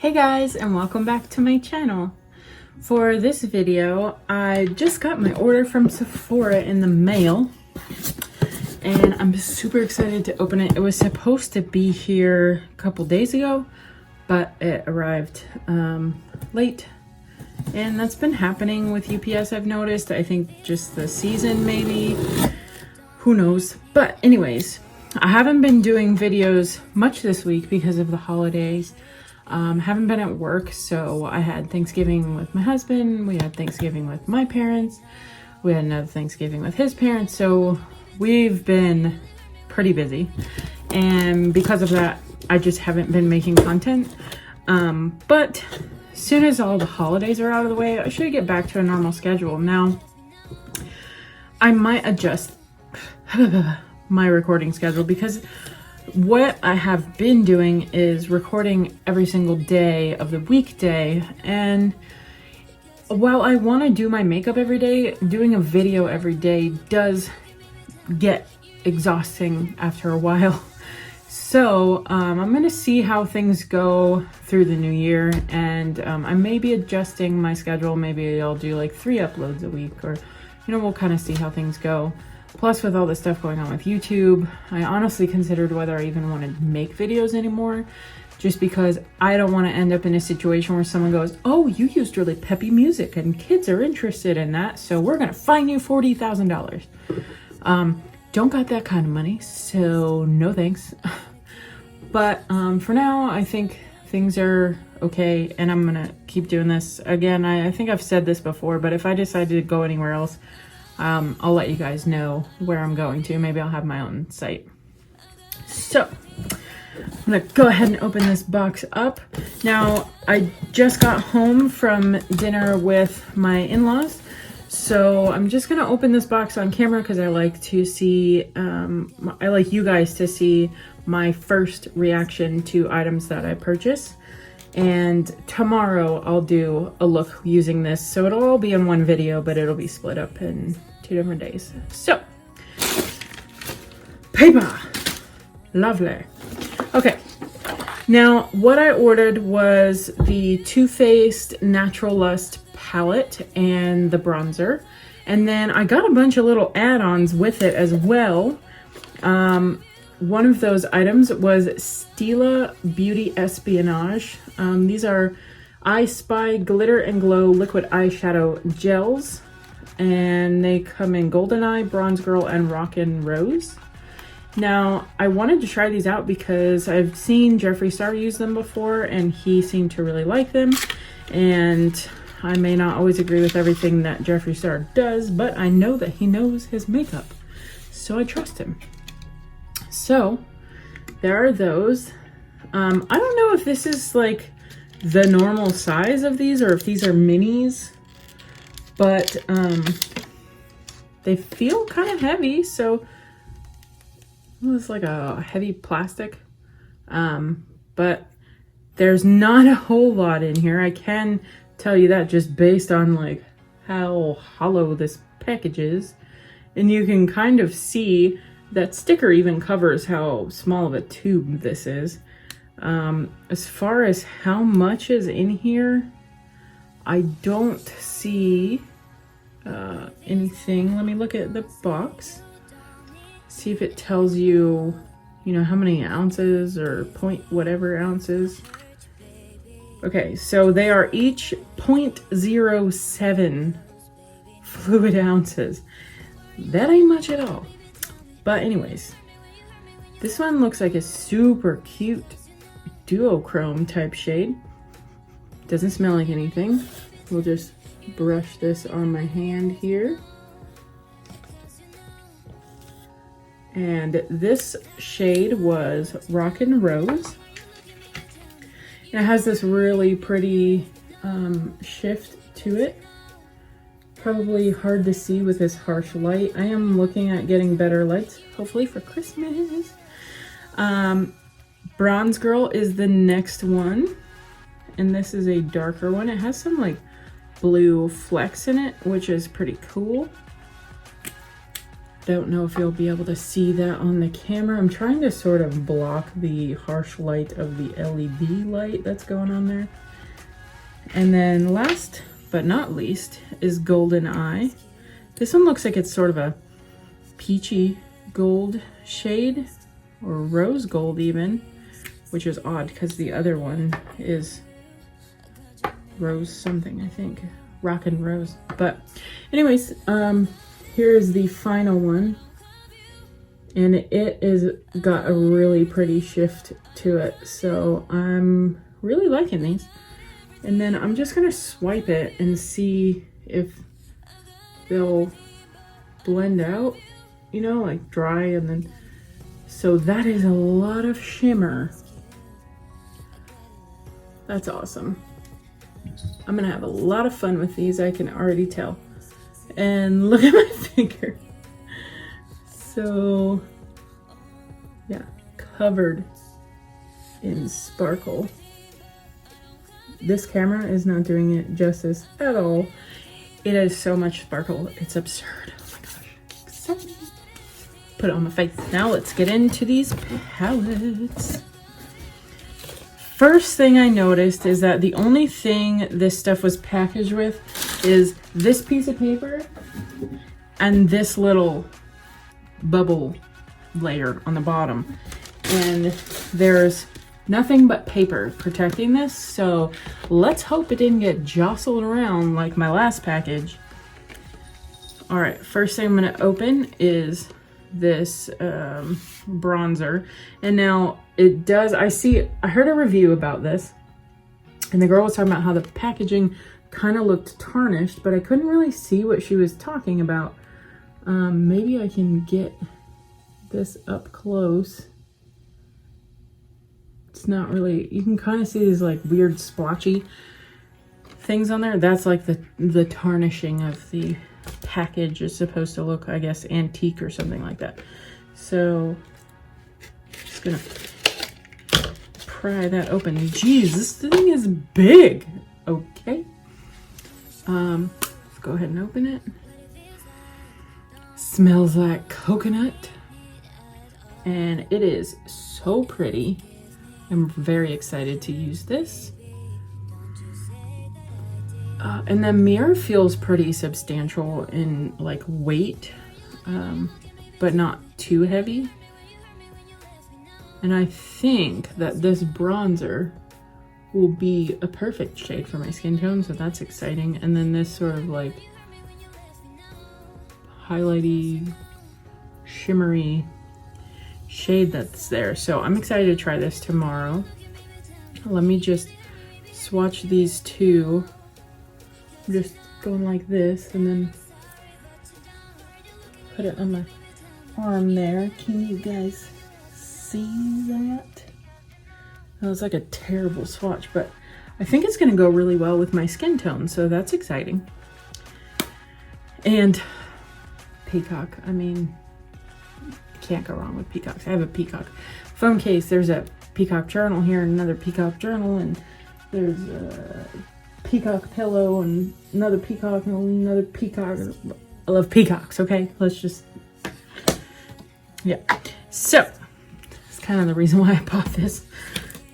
Hey guys, and welcome back to my channel. For this video, I just got my order from Sephora in the mail and I'm super excited to open it. It was supposed to be here a couple days ago, but it arrived late, and that's been happening with UPS, I've noticed. I think just the season maybe, who knows. But anyways, I haven't been doing videos much this week because of the holidays. Haven't been at work, so I had Thanksgiving with my husband, we had Thanksgiving with my parents, we had another Thanksgiving with his parents, so we've been pretty busy, and because of that I just haven't been making content. But as soon as all the holidays are out of the way, I should get back to a normal schedule. Now I might adjust my recording schedule, because what I have been doing is recording every single day of the weekday, and while I want to do my makeup every day, doing a video every day does get exhausting after a while. So I'm gonna see how things go through the new year, and I may be adjusting my schedule. Maybe I'll do like 3 uploads a week, or we'll kind of see how things go. Plus, with all the stuff going on with YouTube, I honestly considered whether I even want to make videos anymore, just because I don't want to end up in a situation where someone goes, oh, you used really peppy music and kids are interested in that, so we're going to fine you $40,000. Don't got that kind of money, so no thanks. But for now, I think things are okay, and I'm going to keep doing this. Again, I think I've said this before, but if I decide to go anywhere else, I'll let you guys know where I'm going to. Maybe I'll have my own site. So I'm gonna go ahead and open this box up. Now, I just got home from dinner with my in-laws, so I'm just gonna open this box on camera because I like to see, I like you guys to see my first reaction to items that I purchase. And tomorrow I'll do a look using this, so it'll all be in one video, but it'll be split up in 2 different days. So, paper, lovely. Okay, now what I ordered was the Too Faced Natural Lust palette and the bronzer, and then I got a bunch of little add-ons with it as well. One of those items was Stila Beauty Espionage. These are I Spy Glitter and Glow Liquid Eyeshadow Gels, and they come in Golden Eye, Bronze Girl, and Rockin' Rose. Now, I wanted to try these out because I've seen Jeffree Star use them before, and he seemed to really like them, and I may not always agree with everything that Jeffree Star does, but I know that he knows his makeup, so I trust him. So there are those. I don't know if this is like the normal size of these or if these are minis, but they feel kind of heavy, so it's like a heavy plastic, but there's not a whole lot in here. I can tell you that just based on like how hollow this package is, and you can kind of see that sticker even covers how small of a tube this is. As far as how much is in here, I don't see anything. Let me look at the box, see if it tells you, how many ounces or point whatever ounces. Okay, so they are each 0.07 fluid ounces. That ain't much at all. But anyways, this one looks like a super cute duochrome type shade. Doesn't smell like anything. We'll just brush this on my hand here. And this shade was Rockin' Rose. And it has this really pretty shift to it. Probably hard to see with this harsh light. I am looking at getting better lights, hopefully for Christmas. Bronze Girl is the next one, and this is a darker one. It has some like blue flecks in it, which is pretty cool. Don't know if you'll be able to see that on the camera. I'm trying to sort of block the harsh light of the LED light that's going on there. And then last but not least is Golden Eye. This one looks like it's sort of a peachy gold shade, or rose gold even, which is odd because the other one is rose something, I think. Rockin' Rose. But anyways, here is the final one. And it is got a really pretty shift to it. So I'm really liking these. And then I'm just gonna swipe it and see if they'll blend out, you know, like dry and then, so that is a lot of shimmer. That's awesome. I'm gonna have a lot of fun with these, I can already tell. And look at my finger. So yeah, covered in sparkle. This camera is not doing it justice at all. It has so much sparkle, it's absurd. Oh my gosh, so put it on my face. Now let's get into these palettes. First thing I noticed is that the only thing this stuff was packaged with is this piece of paper and this little bubble layer on the bottom. And there's nothing but paper protecting this, so let's hope it didn't get jostled around like my last package. All right, first thing I'm gonna open is this bronzer. And now it does, I heard a review about this, and the girl was talking about how the packaging kind of looked tarnished, but I couldn't really see what she was talking about. Maybe I can get this up close. It's not really, you can kind of see these like weird splotchy things on there. That's like the tarnishing of the package is supposed to look, I guess, antique or something like that. So just gonna pry that open. Jeez, this thing is big. Okay. Let's go ahead and open it. Smells like coconut. And it is so pretty. I'm very excited to use this. And the mirror feels pretty substantial in like weight, but not too heavy. And I think that this bronzer will be a perfect shade for my skin tone, so that's exciting. And then this sort of like highlighty, shimmery shade that's there. So I'm excited to try this tomorrow. Let me just swatch these two. I'm just going like this and then put it on my arm there. Can you guys see that? That was like a terrible swatch, but I think it's gonna go really well with my skin tone, so that's exciting. And peacock, I mean, can't go wrong with peacocks. I have a peacock phone case. There's a peacock journal here, and another peacock journal, and there's a peacock pillow and another peacock and another peacock. I love peacocks, okay? Let's just, yeah. So, that's kind of the reason why I bought this,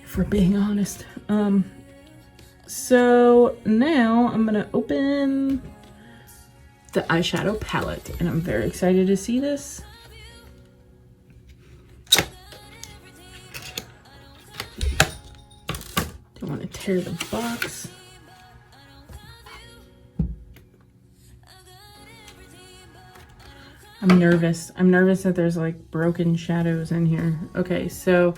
if we're being honest. So now I'm gonna open the eyeshadow palette, and I'm very excited to see this. Don't want to tear the box. I'm nervous. I'm nervous that there's like broken shadows in here. Okay, so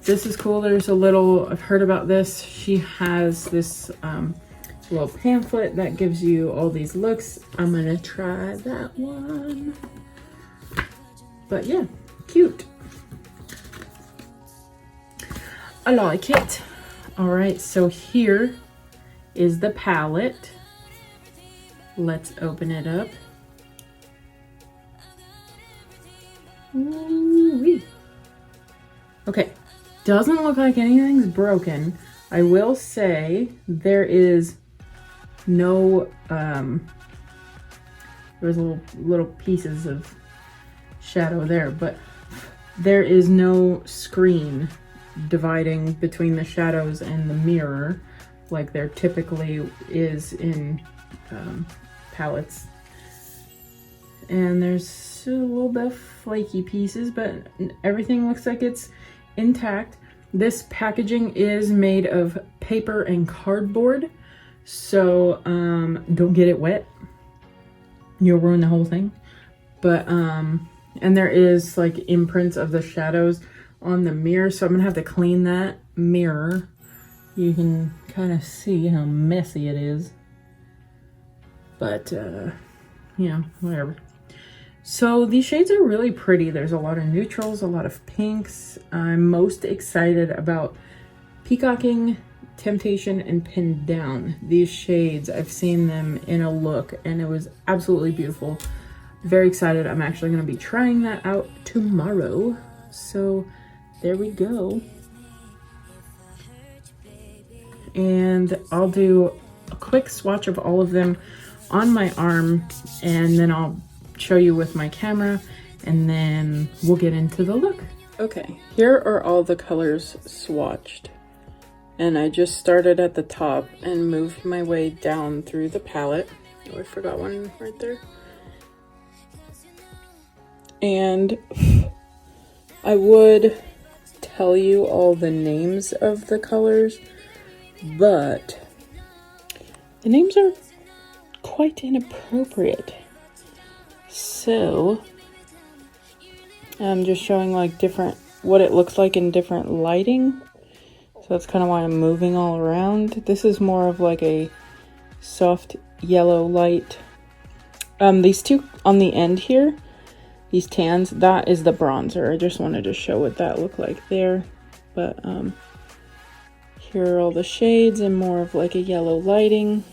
this is cool. There's a little, I've heard about this. She has this little pamphlet that gives you all these looks. I'm gonna try that one. But yeah, cute. I like it. All right, so here is the palette. Let's open it up. Ooh-wee. Okay, doesn't look like anything's broken. I will say there is no, there's little pieces of shadow there, but there is no screen dividing between the shadows and the mirror like there typically is in palettes. And there's a little bit of flaky pieces, but everything looks like it's intact. This packaging is made of paper and cardboard, so don't get it wet. You'll ruin the whole thing. But and there is like imprints of the shadows on the mirror, so I'm gonna have to clean that mirror. You can kind of see how messy it is, but yeah, whatever. So these shades are really pretty. There's a lot of neutrals, a lot of pinks. I'm most excited about Peacocking, Temptation, and Pinned Down. These shades, I've seen them in a look and it was absolutely beautiful. Very excited. I'm actually going to be trying that out tomorrow. So there we go. And I'll do a quick swatch of all of them on my arm, and then I'll show you with my camera, and then we'll get into the look. Okay, here are all the colors swatched, and I just started at the top and moved my way down through the palette. Oh, I forgot one right there. And I would tell you all the names of the colors, but the names are quite inappropriate. So I'm just showing like different, what it looks like in different lighting. So that's kind of why I'm moving all around. This is more of like a soft yellow light. These two on the end here, these tans, that is the bronzer. I just wanted to show what that looked like there. But here are all the shades and more of like a yellow lighting.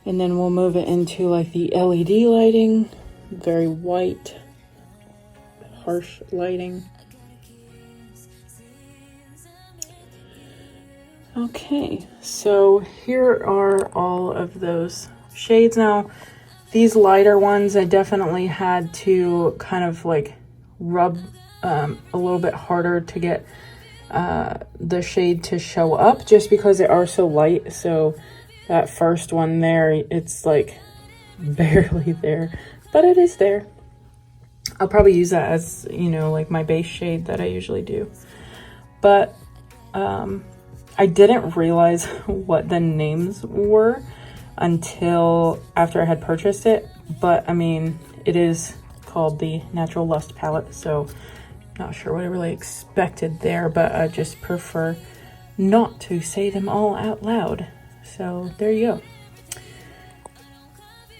And then we'll move it into like the LED lighting, very white, harsh lighting. Okay, so here are all of those shades. Now, these lighter ones, I definitely had to kind of like rub a little bit harder to get the shade to show up, just because they are so light. So that first one there, it's like barely there, but it is there. I'll probably use that as, you know, like my base shade that I usually do. But I didn't realize what the names were until after I had purchased it. But I mean, it is called the Natural Lust palette, so not sure what I really expected there, but I just prefer not to say them all out loud. So there you go.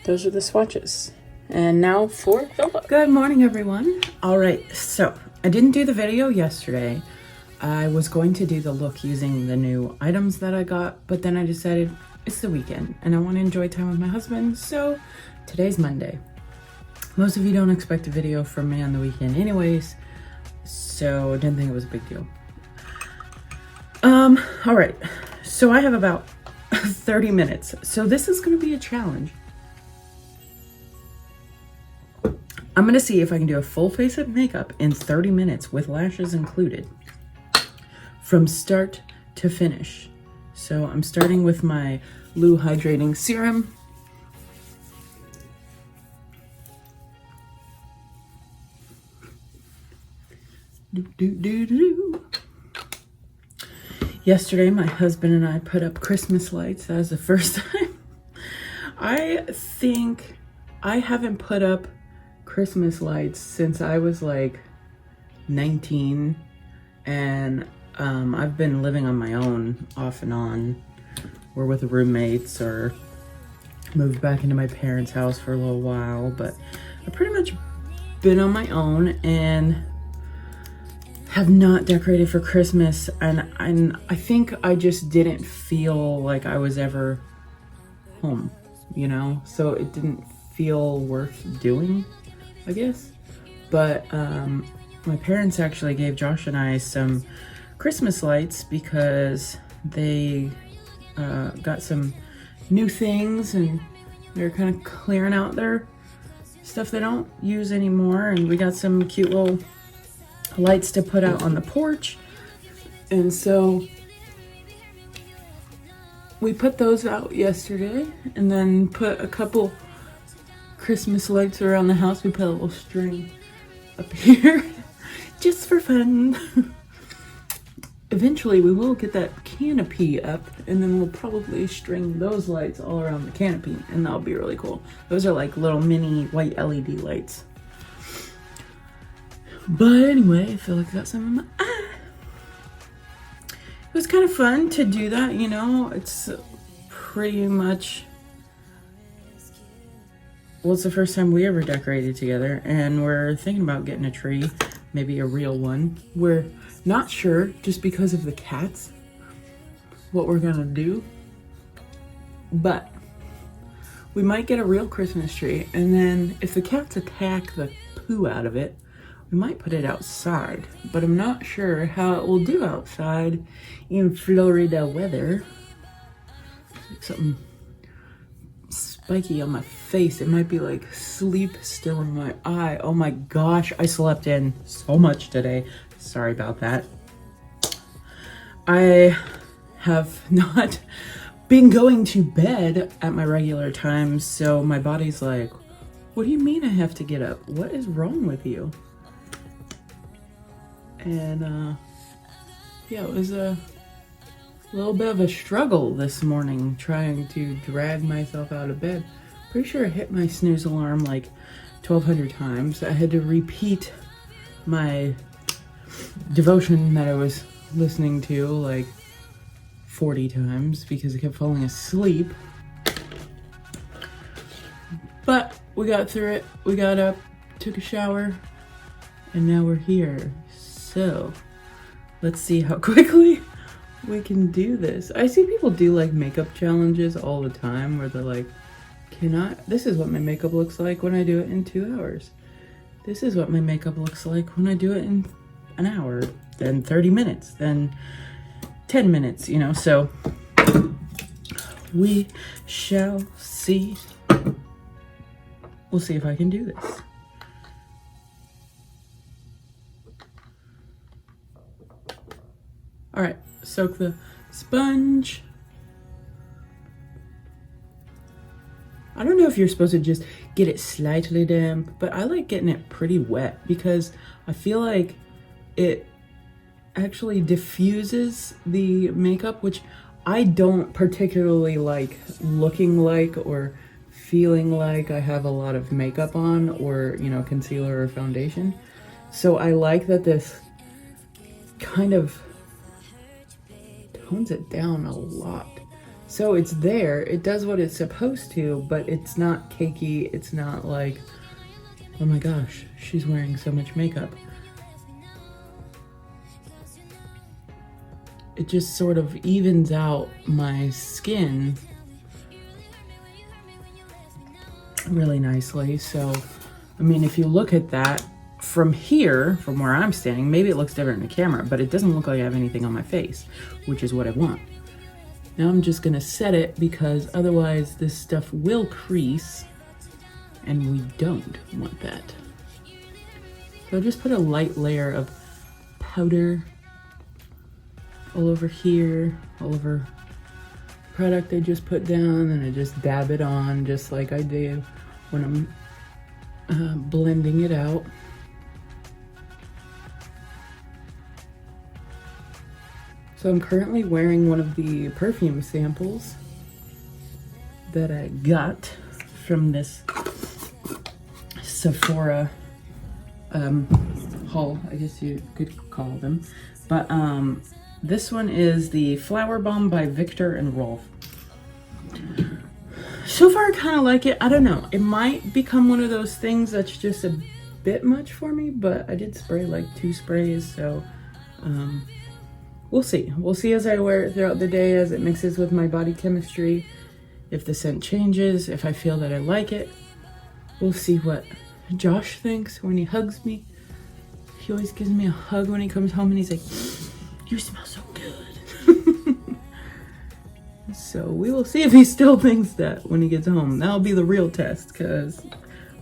Those are the swatches. And now for the look. Good morning, everyone. All right, so I didn't do the video yesterday. I was going to do the look using the new items that I got, but then I decided it's the weekend and I want to enjoy time with my husband. So today's Monday. Most of you don't expect a video from me on the weekend anyways, so I didn't think it was a big deal. All right, so I have about 30 minutes. So this is going to be a challenge. I'm going to see if I can do a full face of makeup in 30 minutes with lashes included from start to finish. So I'm starting with my Lou Hydrating Serum. Yesterday, my husband and I put up Christmas lights. That was the first time. I think I haven't put up Christmas lights since I was like 19, and I've been living on my own off and on, or with roommates, or moved back into my parents' house for a little while, but I've pretty much been on my own and have not decorated for Christmas, and I think I just didn't feel like I was ever home, you know, so it didn't feel worth doing, I guess. But my parents actually gave Josh and I some Christmas lights because they got some new things and they're kind of clearing out their stuff they don't use anymore. And we got some cute little lights to put out on the porch. And so we put those out yesterday and then put a couple Christmas lights around the house. We put a little string up here just for fun. Eventually we will get that canopy up and then we'll probably string those lights all around the canopy and that'll be really cool. Those are like little mini white LED lights. But anyway, I feel like I got some in my eye. It was kind of fun to do that, you know. It's pretty much, well, it's the first time we ever decorated together and we're thinking about getting a tree, maybe a real one. We're not sure, just because of the cats, what we're gonna do, but we might get a real Christmas tree, and then if the cats attack the poo out of it, we might put it outside, but I'm not sure how it will do outside in Florida weather. Like something spiky on my face. It might be like sleep still in my eye. Oh my gosh, I slept in so much today. Sorry about that. I have not been going to bed at my regular times, so my body's like, what do you mean I have to get up? What is wrong with you? And yeah, it was a little bit of a struggle this morning trying to drag myself out of bed. Pretty sure I hit my snooze alarm like 1,200 times. I had to repeat my devotion that I was listening to like 40 times because I kept falling asleep. But we got through it. We got up, took a shower, and now we're here. So let's see how quickly we can do this. I see people do like makeup challenges all the time where they're like, this is what my makeup looks like when I do it in 2 hours. This is what my makeup looks like when I do it in an hour, then 30 minutes, then 10 minutes, you know, so we shall see. We'll see if I can do this. All right, soak the sponge. I don't know if you're supposed to just get it slightly damp, but I like getting it pretty wet because I feel like it actually diffuses the makeup, which I don't particularly like looking like or feeling like I have a lot of makeup on, or, you know, concealer or foundation. So I like that this kind of tones it down a lot. So it's there, it does what it's supposed to, but it's not cakey. It's not like, oh my gosh, she's wearing so much makeup. It just sort of evens out my skin really nicely. So, I mean, if you look at that from here, from where I'm standing, maybe it looks different in the camera, but it doesn't look like I have anything on my face, which is what I want. Now I'm just gonna set it because otherwise this stuff will crease and we don't want that. So I just put a light layer of powder all over here, all over product I just put down, and I just dab it on just like I do when I'm blending it out. So I'm currently wearing one of the perfume samples that I got from this Sephora haul, I guess you could call them. But this one is the Flower Bomb by Victor and Rolf. So far I kind of like it. I don't know, it might become one of those things that's just a bit much for me, but I did spray like 2 sprays, so we'll see. We'll see as I wear it throughout the day, as it mixes with my body chemistry. If the scent changes, if I feel that I like it. We'll see what Josh thinks when he hugs me. He always gives me a hug when he comes home and he's like, you smell so good. So we will see if he still thinks that when he gets home. That'll be the real test, because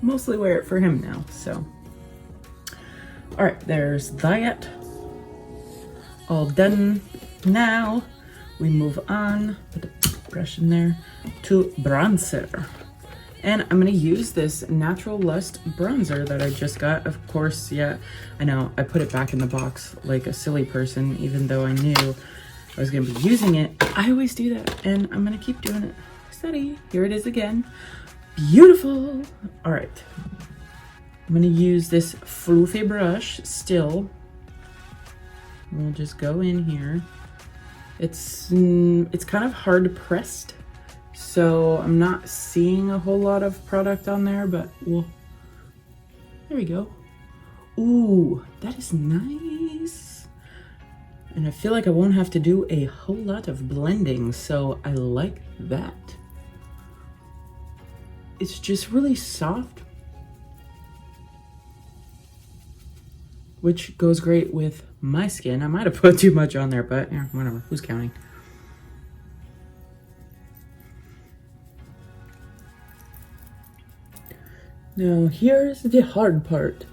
mostly wear it for him now, so. All right, there's that. All done. Now we move on, put the brush in there, to bronzer. And I'm gonna use this Natural Lust bronzer that I just got. Of course, yeah, I know, I put it back in the box like a silly person, even though I knew I was gonna be using it. I always do that, and I'm gonna keep doing it. Steady, here it is again. Beautiful. All right, I'm gonna use this floofy brush still. We'll just go in here. It's kind of hard pressed, so I'm not seeing a whole lot of product on there, but well, there we go. Ooh, that is nice. And I feel like I won't have to do a whole lot of blending, so I like that. It's just really soft, which goes great with my skin. I might have put too much on there, but yeah, whatever, who's counting? Now here's the hard part,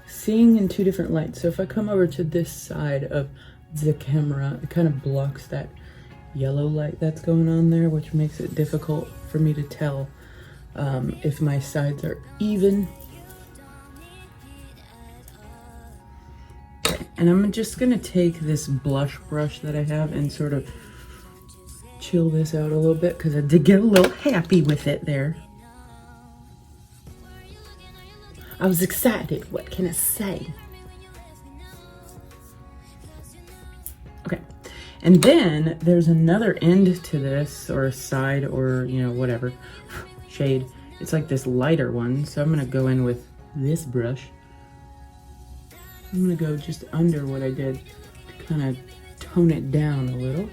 seeing in two different lights. So if I come over to this side of the camera, it kind of blocks that yellow light that's going on there, which makes it difficult for me to tell if my sides are even. Okay, and I'm just gonna take this blush brush that I have and sort of chill this out a little bit, because I did get a little happy with it there. I was excited, what can I say? Okay, and then there's another end to this, or a side, or you know, whatever, shade. It's like this lighter one, so I'm gonna go in with this brush. I'm gonna go just under what I did to kind of tone it down a little.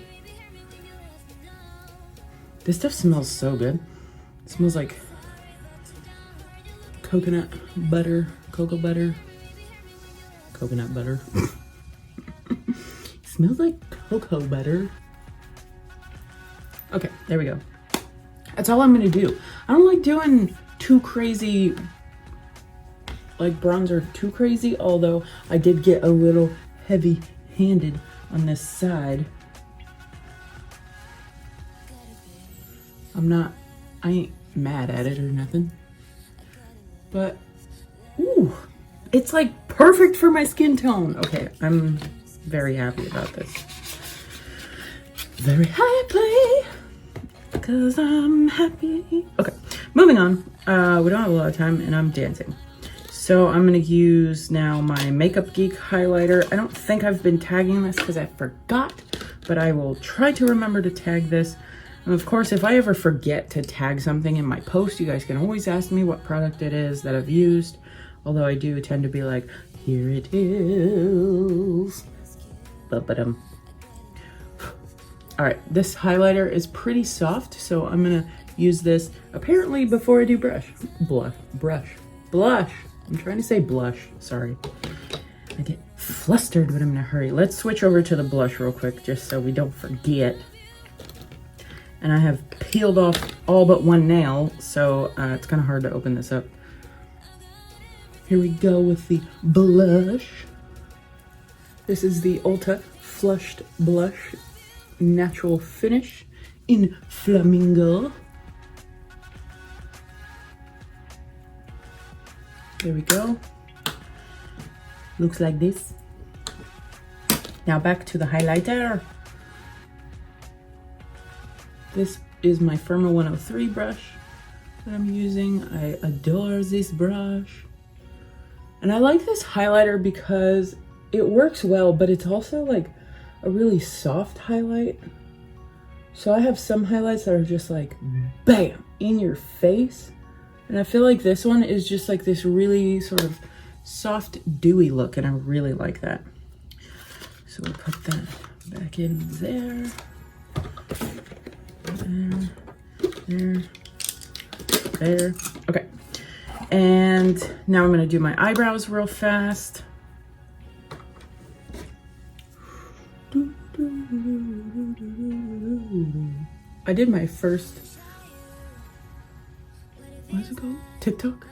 This stuff smells so good. It smells like coconut butter, coconut butter. Smells like cocoa butter. Okay, there we go. That's all I'm gonna do. I don't like doing too crazy, like bronzer too crazy, although I did get a little heavy-handed on this side. I ain't mad at it or nothing. But, ooh, it's like perfect for my skin tone. Okay, I'm very happy about this. Very happy, because I'm happy. Okay, moving on. We don't have a lot of time, and I'm dancing. So I'm gonna use now my Makeup Geek highlighter. I don't think I've been tagging this because I forgot, but I will try to remember to tag this. And of course, if I ever forget to tag something in my post, you guys can always ask me what product it is that I've used. Although I do tend to be like, here it is. Ba-ba-dum. All right, this highlighter is pretty soft, so I'm gonna use this apparently before I do blush. I'm trying to say blush, sorry. I get flustered when I'm in a hurry. Let's switch over to the blush real quick, just so we don't forget. And I have peeled off all but one nail, so it's kind of hard to open this up. Here we go with the blush. This is the Ulta Flushed Blush Natural Finish in Flamingo. There we go. Looks like this. Now back to the highlighter. This is my Firma 103 brush that I'm using. I adore this brush. And I like this highlighter because it works well, but it's also like a really soft highlight. So I have some highlights that are just like, bam, in your face. And I feel like this one is just like this really sort of soft, dewy look, and I really like that. So we'll put that back in there. There. Okay. And now I'm gonna do my eyebrows real fast. I did my first, what is it called? TikTok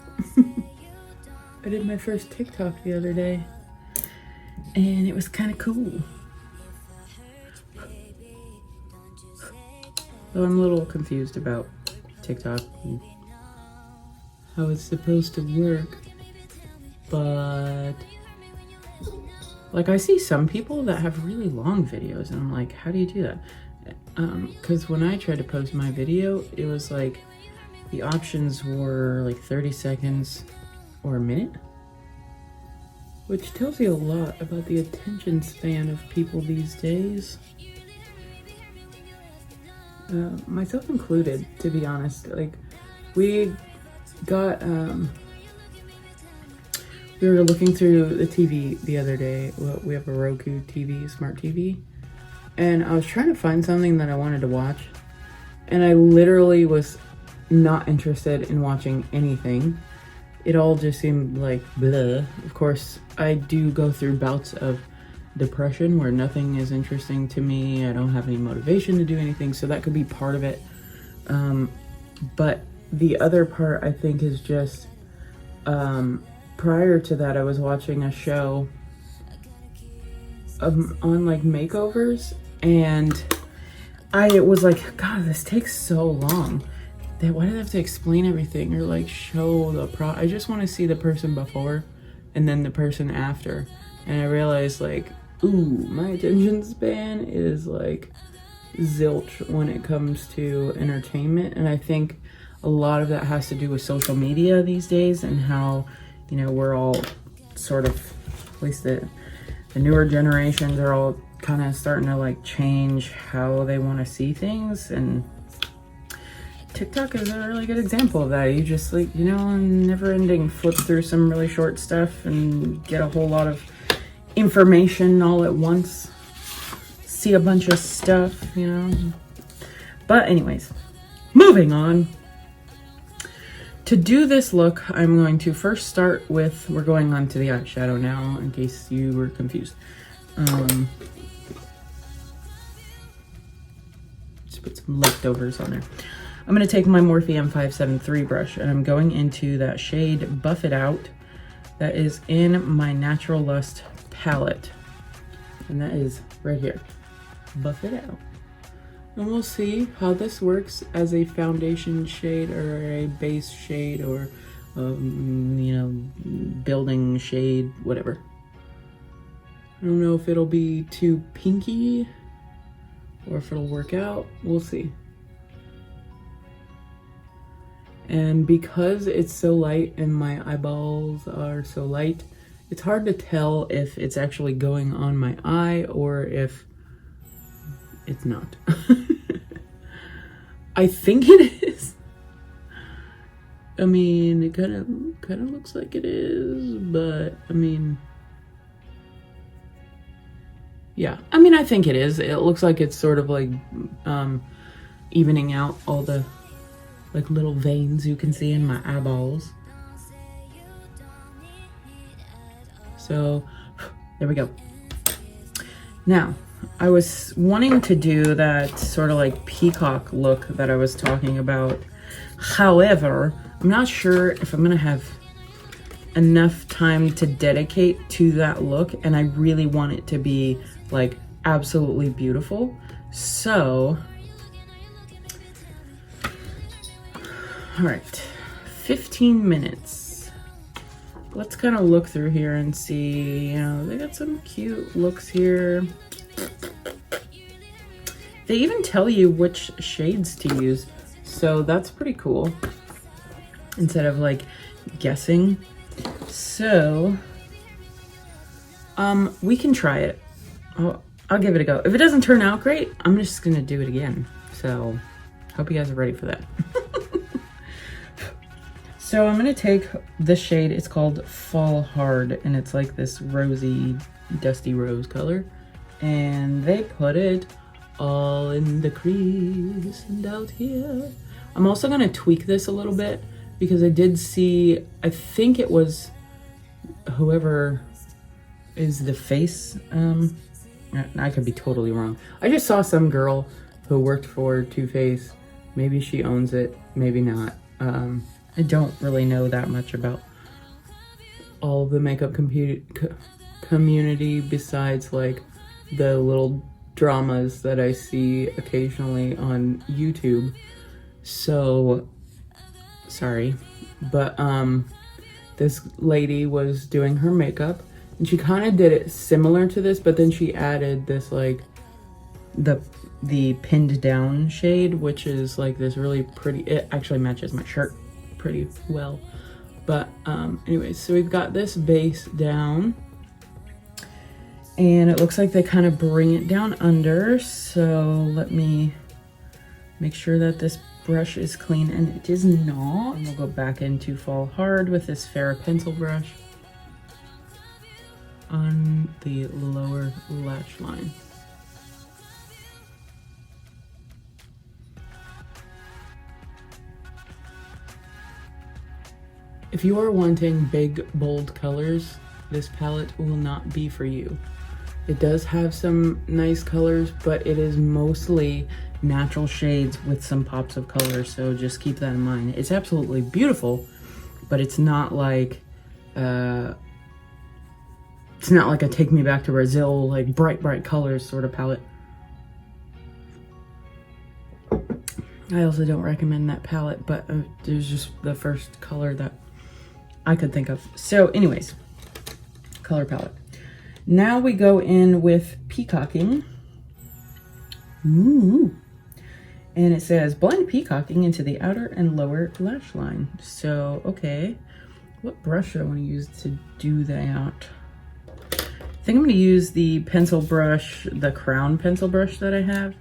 I did my first TikTok the other day, and it was kind of cool. Though I'm a little confused about TikTok and how it's supposed to work, but like I see some people that have really long videos, and I'm like, how do you do that? Because when I tried to post my video, it was like the options were like 30 seconds or a minute, which tells you a lot about the attention span of people these days. Myself included, to be honest. Like, we got, we were looking through the TV the other day. Well, we have a Roku TV, smart TV, and I was trying to find something that I wanted to watch, and I literally was not interested in watching anything. It all just seemed like blah. Of course, I do go through bouts of depression where nothing is interesting to me. I don't have any motivation to do anything, so that could be part of it. But the other part, I think, is just prior to that, I was watching a show on like makeovers, and I was like, God, this takes so long. Why do they have to explain everything or like show the I just want to see the person before and then the person after. And I realized, like, ooh, my attention span is like zilch when it comes to entertainment. And I think a lot of that has to do with social media these days, and how, you know, we're all sort of, at least the newer generations are all kind of starting to like change how they want to see things. And TikTok is a really good example of that. You just, like, you know, never ending flip through some really short stuff and get a whole lot of information all at once. See a bunch of stuff, you know. But anyways, moving on. To do this look, I'm going to first start with, we're going on to the eyeshadow now, in case you were confused. Just put some leftovers on there. I'm going to take my Morphe M573 brush, and I'm going into that shade Buff It Out that is in my Natural Lust palette. And that is right here. Buff It Out. And we'll see how this works as a foundation shade or a base shade or, you know, building shade, whatever. I don't know if it'll be too pinky or if it'll work out. We'll see. And because it's so light and my eyeballs are so light, it's hard to tell if it's actually going on my eye or if it's not. I think it is. I mean, it kind of looks like it is, but I mean, yeah. I mean, I think it is. It looks like it's sort of like evening out all the like little veins you can see in my eyeballs. So there we go. Now, I was wanting to do that sort of like peacock look that I was talking about. However, I'm not sure if I'm gonna have enough time to dedicate to that look, and I really want it to be like absolutely beautiful. So, all right, 15 minutes. Let's kind of look through here and see, you know, they got some cute looks here. They even tell you which shades to use, so that's pretty cool, instead of like guessing. So, we can try it. I'll give it a go. If it doesn't turn out great, I'm just gonna do it again. So, hope you guys are ready for that. So I'm gonna take this shade, it's called Fall Hard, and it's like this rosy, dusty rose color. And they put it all in the crease and out here. I'm also gonna tweak this a little bit because I did see, I think it was whoever is the face, I could be totally wrong. I just saw some girl who worked for Too Faced. Maybe she owns it, maybe not. I don't really know that much about all of the makeup community besides like the little dramas that I see occasionally on YouTube. So, sorry. But, this lady was doing her makeup and she kind of did it similar to this, but then she added this like the pinned down shade, which is like this really pretty, it actually matches my shirt pretty well. But anyways, so we've got this base down and it looks like they kind of bring it down under. So let me make sure that this brush is clean, and it is not. And we'll go back into Fall Hard with this Farrah pencil brush on the lower lash line. If you are wanting big, bold colors, this palette will not be for you. It does have some nice colors, but it is mostly natural shades with some pops of color, so just keep that in mind. It's absolutely beautiful, but it's not like a Take Me Back to Brazil, like bright colors sort of palette. I also don't recommend that palette, but there's just the first color that I could think of. So anyways, color palette. Now we go in with Peacocking. Ooh. And it says blend Peacocking into the outer and lower lash line. So, okay. What brush do I want to use to do that? I think I'm going to use the pencil brush, the crown pencil brush that I have.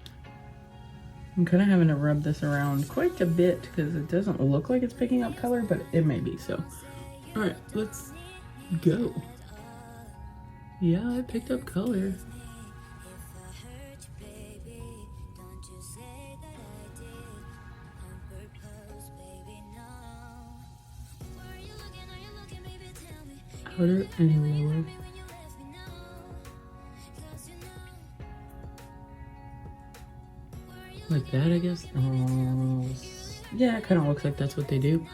I'm kind of having to rub this around quite a bit because it doesn't look like it's picking up color, but it may be, so. All right, let's go. Yeah, I picked up color. Outer and lower. Like that, I guess. Yeah, it kind of looks like that's what they do.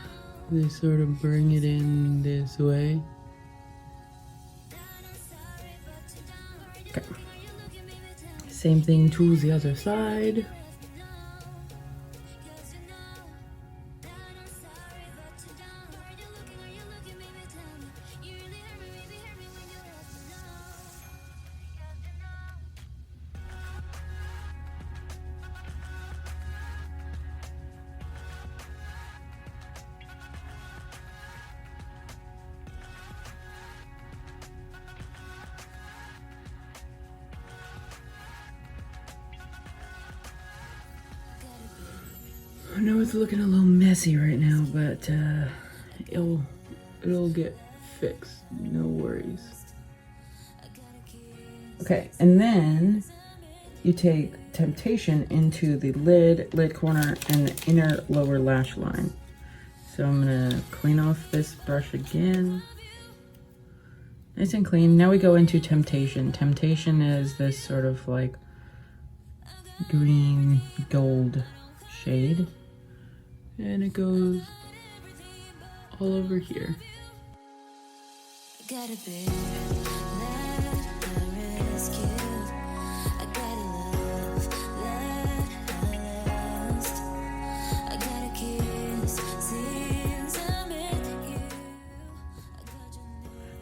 They sort of bring it in this way. Okay. Same thing to the other side. I know it's looking a little messy right now, but it'll get fixed. No worries. Okay, and then you take Temptation into the lid corner, and the inner lower lash line. So I'm gonna clean off this brush again. Nice and clean. Now we go into Temptation. Temptation is this sort of like green gold shade. And it goes all over here.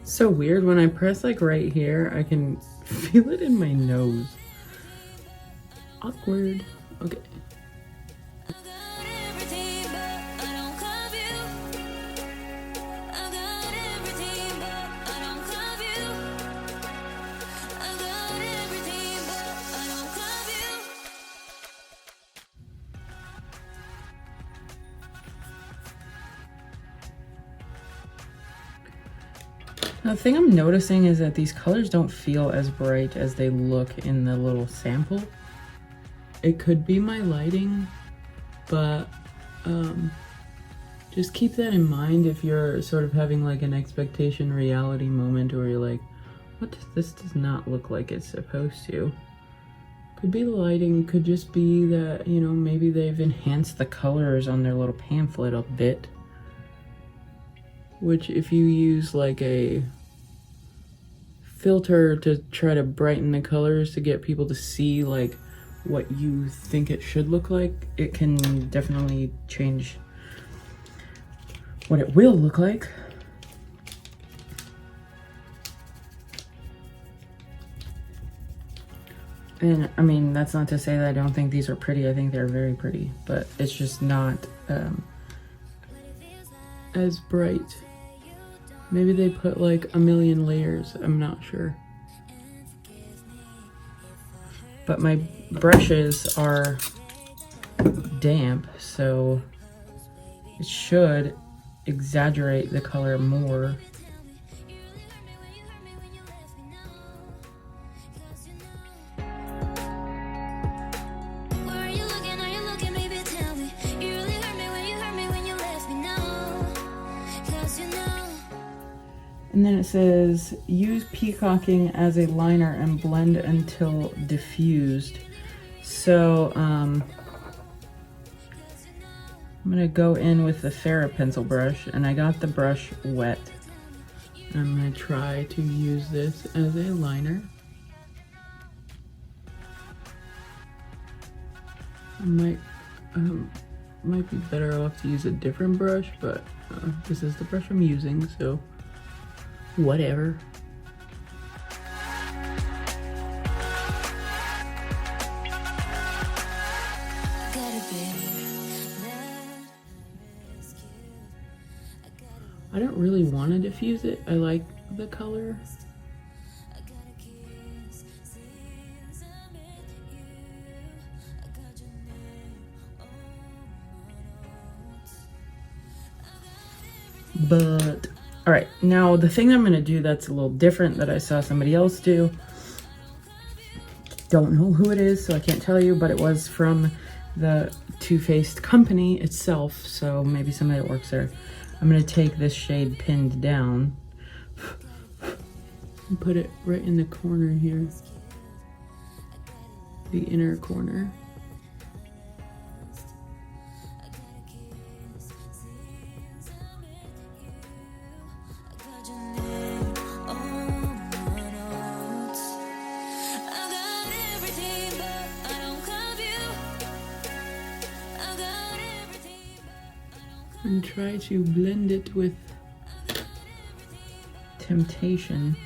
So weird, when I press like right here, I can feel it in my nose. Awkward. Okay. The thing I'm noticing is that these colors don't feel as bright as they look in the little sample. It could be my lighting, but just keep that in mind if you're sort of having like an expectation reality moment where you're like, what, this does not look like it's supposed to. Could be the lighting, could just be that, you know, maybe they've enhanced the colors on their little pamphlet a bit. which if you use like a filter to try to brighten the colors to get people to see like what you think it should look like, it can definitely change what it will look like. And I mean, that's not to say that I don't think these are pretty. I think they're very pretty, but it's just not as bright. Maybe they put like a million layers, I'm not sure. But my brushes are damp, so it should exaggerate the color more. And then it says, use peacocking as a liner and blend until diffused. So I'm gonna go in with the Farrah pencil brush, and I got the brush wet. I'm gonna try to use this as a liner. I might be better off to use a different brush, but this is the brush I'm using, so whatever. I don't really want to diffuse it. I like the color. But all right, now the thing I'm going to do that's a little different that I saw somebody else do. Don't know who it is, so I can't tell you, but it was from the Too Faced company itself, so maybe somebody that works there. I'm going to take this shade Pinned Down and put it right in the corner here, the inner corner. And try to blend it with Temptation.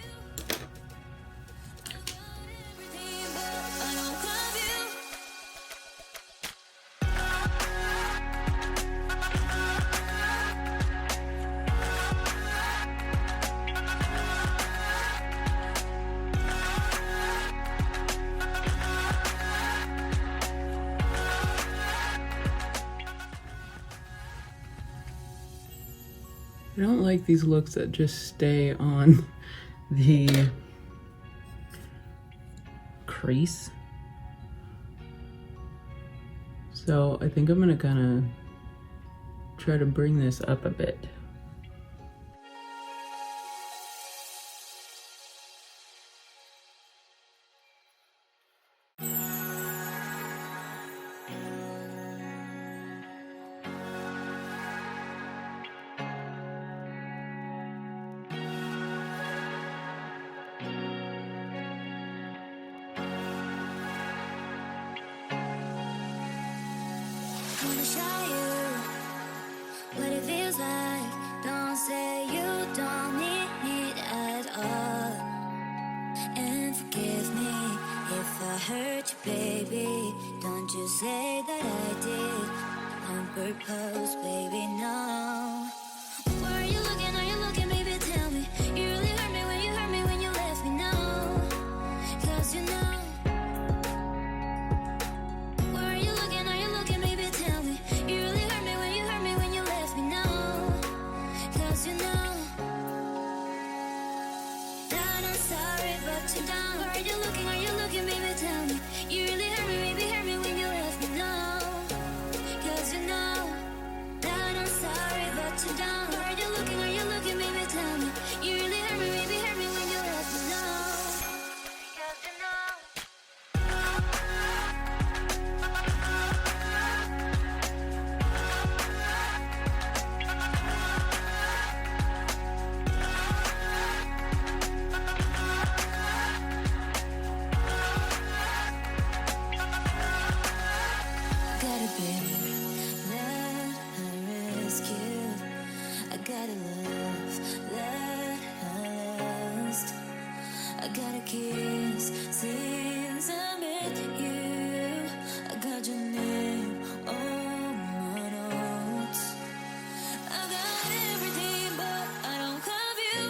I don't like these looks that just stay on the crease. So I think I'm gonna kind of try to bring this up a bit. Wanna show you what it feels like. Don't say you don't need it at all. And forgive me if I hurt you, baby. Don't you say that I did on purpose, baby, no. Where are you looking, baby, tell me. You really hurt me when you left me, no. 'Cause you know. Are you looking bear, let her rescue. I gotta love, let her lust. I gotta kiss since I met you. I got your name on my notes. I got everything, but I don't have you.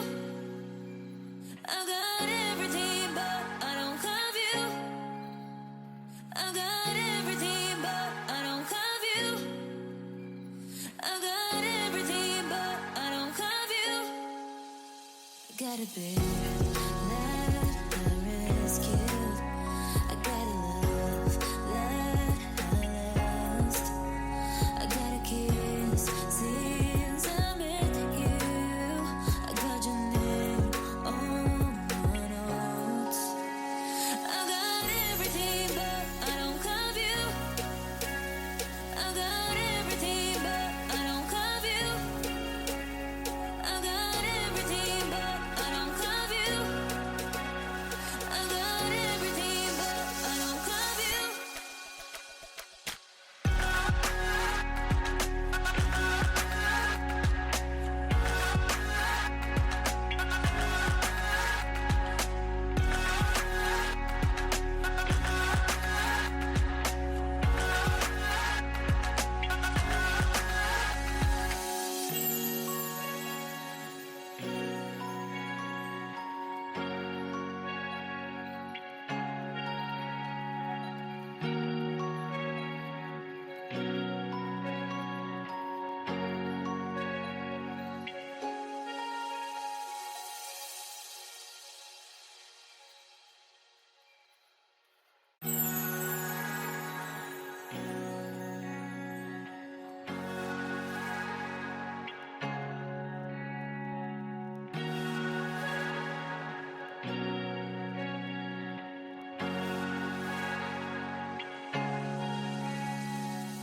I got everything, but I don't have you. I got everything, but I don't have you. I got everything, but I don't have you. I gotta bear, let her rescue. I gotta love, let her lust. I gotta kiss since I met you. I got your name on my notes. I got everything, but I don't have you. I got everything, but I don't have you. I got everything, but I don't have you. I got everything, but I don't have you.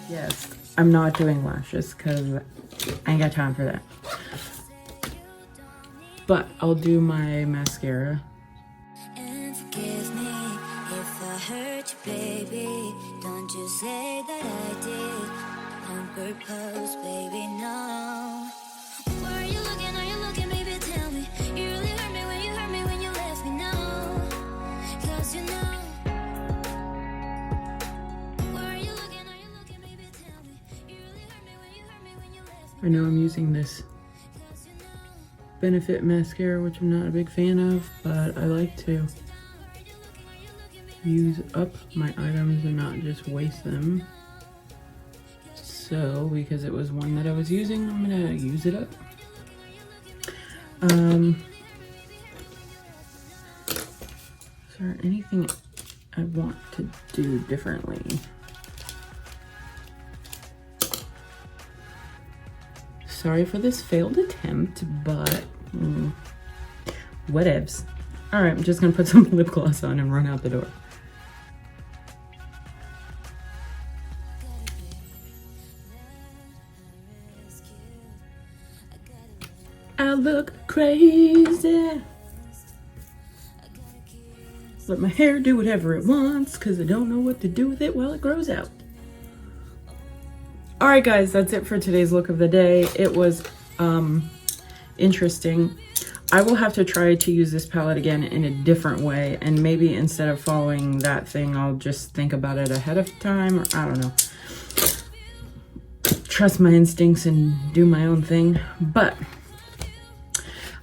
Yes, I'm not doing lashes because I ain't got time for that. But I'll do my mascara. And forgive me if I hurt you, baby. Don't you say that I did on purpose, baby, no. Where are you looking? Are you looking, baby? Tell me. You really hurt me when you left me, no. 'Cause you know. Where are you looking? Are you looking, baby? Tell me. You really hurt me when you left me. I know I'm using this Benefit mascara, which I'm not a big fan of, but I like to use up my items and not just waste them. So, because it was one that I was using, I'm gonna use it up. Is there anything I want to do differently? Sorry for this failed attempt, but whatevs. All right, I'm just gonna put some lip gloss on and run out the door. I look crazy. Let my hair do whatever it wants because I don't know what to do with it while it grows out. All right, guys, that's it for today's look of the day. It was interesting. I will have to try to use this palette again in a different way, and maybe instead of following that thing, I'll just think about it ahead of time, or I don't know. Trust my instincts and do my own thing. But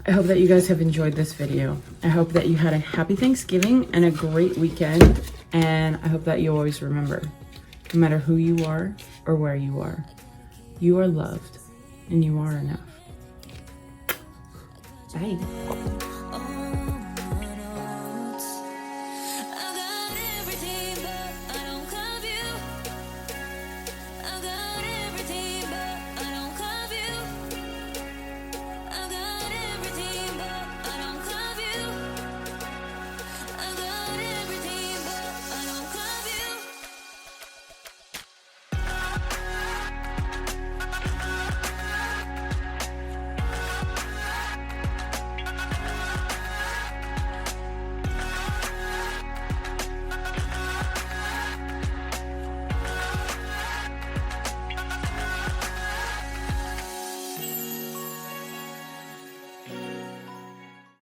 I hope that you guys have enjoyed this video. I hope that you had a happy Thanksgiving and a great weekend, and I hope that you always remember, no matter who you are or where you are loved and you are enough. Bye.